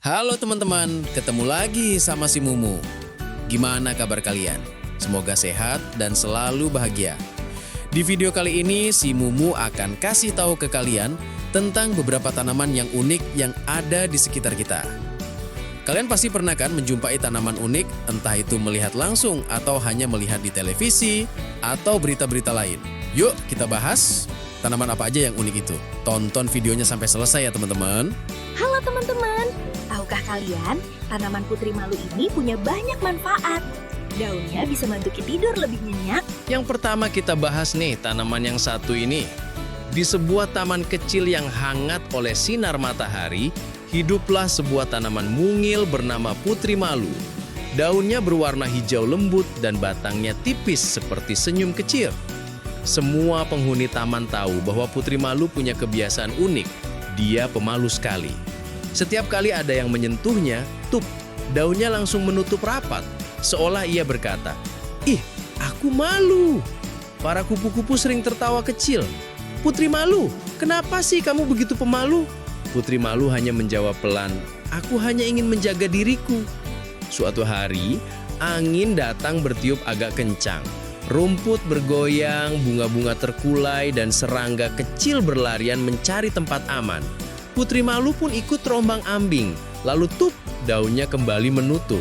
Halo teman-teman, ketemu lagi sama si Mumu. Gimana kabar kalian? Semoga sehat dan selalu bahagia. Di video kali ini, si Mumu akan kasih tahu ke kalian tentang beberapa tanaman yang unik yang ada di sekitar kita. Kalian pasti pernah kan menjumpai tanaman unik, entah itu melihat langsung atau hanya melihat di televisi atau berita-berita lain. Yuk kita bahas tanaman apa aja yang unik itu. Tonton videonya sampai selesai ya teman-teman. Halo teman-teman, tahukah kalian tanaman putri malu ini punya banyak manfaat? Daunnya bisa membantu kita tidur lebih nyenyak. Yang pertama kita bahas nih tanaman yang satu ini. Di sebuah taman kecil yang hangat oleh sinar matahari, hiduplah sebuah tanaman mungil bernama putri malu. Daunnya berwarna hijau lembut dan batangnya tipis seperti senyum kecil. Semua penghuni taman tahu bahwa putri malu punya kebiasaan unik. Dia pemalu sekali. Setiap kali ada yang menyentuhnya, daunnya langsung menutup rapat. Seolah ia berkata, "Ih, aku malu." Para kupu-kupu sering tertawa kecil. "Putri malu, kenapa sih kamu begitu pemalu?" Putri malu hanya menjawab pelan, "Aku hanya ingin menjaga diriku." Suatu hari, angin datang bertiup agak kencang. Rumput bergoyang, bunga-bunga terkulai, dan serangga kecil berlarian mencari tempat aman. Putri malu pun ikut terombang-ambing, lalu daunnya kembali menutup.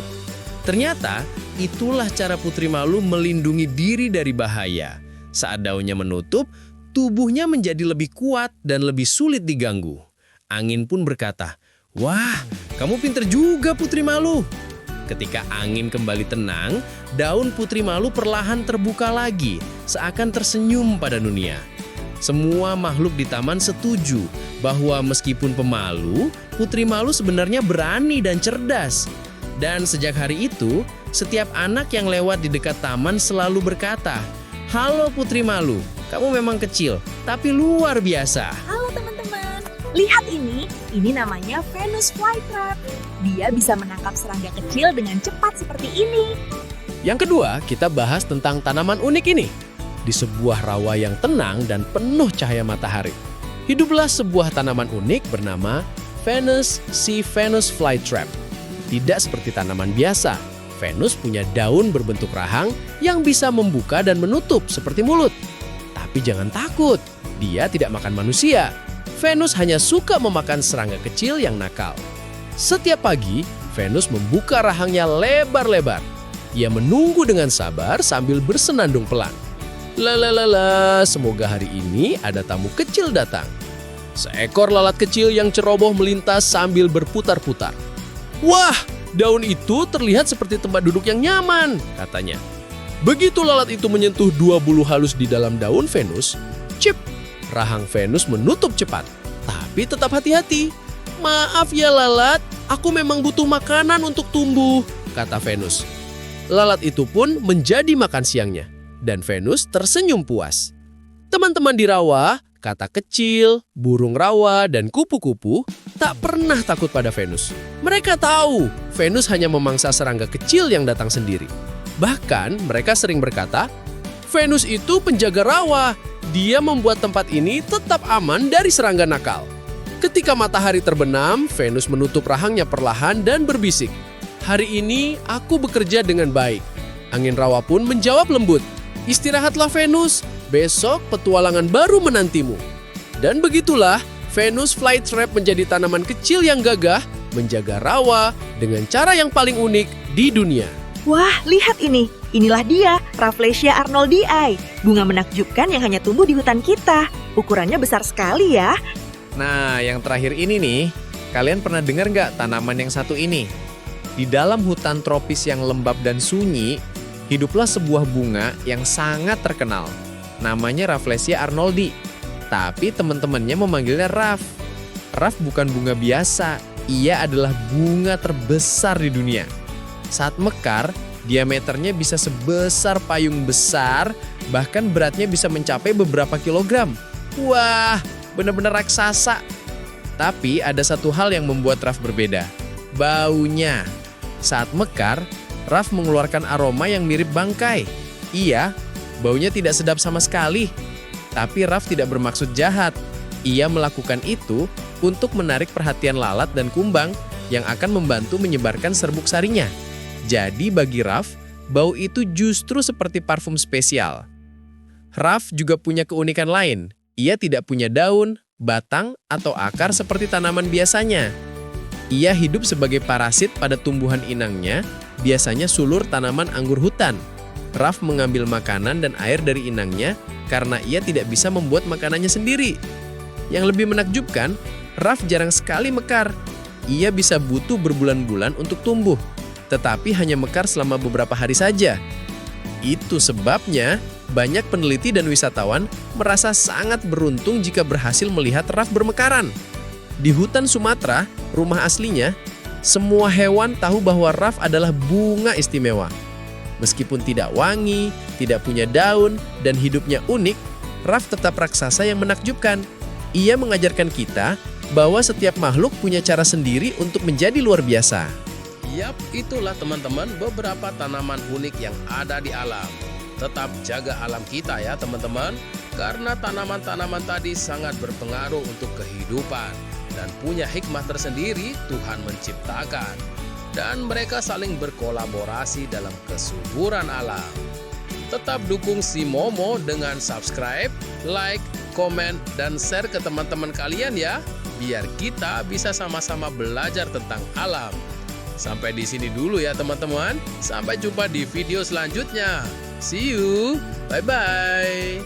Ternyata, itulah cara putri malu melindungi diri dari bahaya. Saat daunnya menutup, tubuhnya menjadi lebih kuat dan lebih sulit diganggu. Angin pun berkata, "Wah, kamu pinter juga putri malu." Ketika angin kembali tenang, daun putri malu perlahan terbuka lagi, seakan tersenyum pada dunia. Semua makhluk di taman setuju bahwa meskipun pemalu, putri malu sebenarnya berani dan cerdas. Dan sejak hari itu, setiap anak yang lewat di dekat taman selalu berkata, "Halo putri malu, kamu memang kecil, tapi luar biasa." Halo teman-teman, lihat ini namanya Venus flytrap. Dia bisa menangkap serangga kecil dengan cepat seperti ini. Yang kedua, kita bahas tentang tanaman unik ini. Di sebuah rawa yang tenang dan penuh cahaya matahari, hiduplah sebuah tanaman unik bernama Venus flytrap. Tidak seperti tanaman biasa, Venus punya daun berbentuk rahang yang bisa membuka dan menutup seperti mulut. Tapi jangan takut, dia tidak makan manusia. Venus hanya suka memakan serangga kecil yang nakal. Setiap pagi, Venus membuka rahangnya lebar-lebar. Ia menunggu dengan sabar sambil bersenandung pelan. Lalalala, semoga hari ini ada tamu kecil datang. Seekor lalat kecil yang ceroboh melintas sambil berputar-putar. "Wah, daun itu terlihat seperti tempat duduk yang nyaman," katanya. Begitu lalat itu menyentuh dua bulu halus di dalam daun Venus, rahang Venus menutup cepat. Tapi tetap hati-hati. "Maaf ya lalat, aku memang butuh makanan untuk tumbuh," kata Venus. Lalat itu pun menjadi makan siangnya, dan Venus tersenyum puas. Teman-teman di rawa, kata kecil, burung rawa, dan kupu-kupu tak pernah takut pada Venus. Mereka tahu Venus hanya memangsa serangga kecil yang datang sendiri. Bahkan mereka sering berkata, "Venus itu penjaga rawa. Dia membuat tempat ini tetap aman dari serangga nakal." Ketika matahari terbenam, Venus menutup rahangnya perlahan dan berbisik, "Hari ini aku bekerja dengan baik." Angin rawa pun menjawab lembut, "Istirahatlah Venus, besok petualangan baru menantimu." Dan begitulah, Venus flytrap menjadi tanaman kecil yang gagah, menjaga rawa dengan cara yang paling unik di dunia. Wah, lihat ini. Inilah dia, Rafflesia arnoldii. Bunga menakjubkan yang hanya tumbuh di hutan kita. Ukurannya besar sekali ya. Nah, yang terakhir ini nih, kalian pernah dengar nggak tanaman yang satu ini? Di dalam hutan tropis yang lembab dan sunyi, hiduplah sebuah bunga yang sangat terkenal. Namanya Rafflesia arnoldii. Tapi teman-temannya memanggilnya Raff. Raff bukan bunga biasa, ia adalah bunga terbesar di dunia. Saat mekar, diameternya bisa sebesar payung besar, bahkan beratnya bisa mencapai beberapa kilogram. Wah, benar-benar raksasa. Tapi ada satu hal yang membuat Raff berbeda. Baunya. Saat mekar, Raff mengeluarkan aroma yang mirip bangkai. Iya, baunya tidak sedap sama sekali. Tapi Raff tidak bermaksud jahat. Ia melakukan itu untuk menarik perhatian lalat dan kumbang yang akan membantu menyebarkan serbuk sarinya. Jadi bagi Raf, bau itu justru seperti parfum spesial. Raf juga punya keunikan lain. Ia tidak punya daun, batang, atau akar seperti tanaman biasanya. Ia hidup sebagai parasit pada tumbuhan inangnya, biasanya sulur tanaman anggur hutan. Raf mengambil makanan dan air dari inangnya karena ia tidak bisa membuat makanannya sendiri. Yang lebih menakjubkan, Raf jarang sekali mekar. Ia bisa butuh berbulan-bulan untuk tumbuh, tetapi hanya mekar selama beberapa hari saja. Itu sebabnya banyak peneliti dan wisatawan merasa sangat beruntung jika berhasil melihat Raf bermekaran. Di hutan Sumatera, rumah aslinya, semua hewan tahu bahwa Raf adalah bunga istimewa. Meskipun tidak wangi, tidak punya daun, dan hidupnya unik, Raf tetap raksasa yang menakjubkan. Ia mengajarkan kita bahwa setiap makhluk punya cara sendiri untuk menjadi luar biasa. Yap, itulah teman-teman beberapa tanaman unik yang ada di alam. Tetap jaga alam kita ya teman-teman, karena tanaman-tanaman tadi sangat berpengaruh untuk kehidupan dan punya hikmah tersendiri Tuhan menciptakan. Dan mereka saling berkolaborasi dalam kesuburan alam. Tetap dukung si Momo dengan subscribe, like, komen, dan share ke teman-teman kalian ya, biar kita bisa sama-sama belajar tentang alam. Sampai di sini dulu ya teman-teman. Sampai jumpa di video selanjutnya. See you. Bye-bye.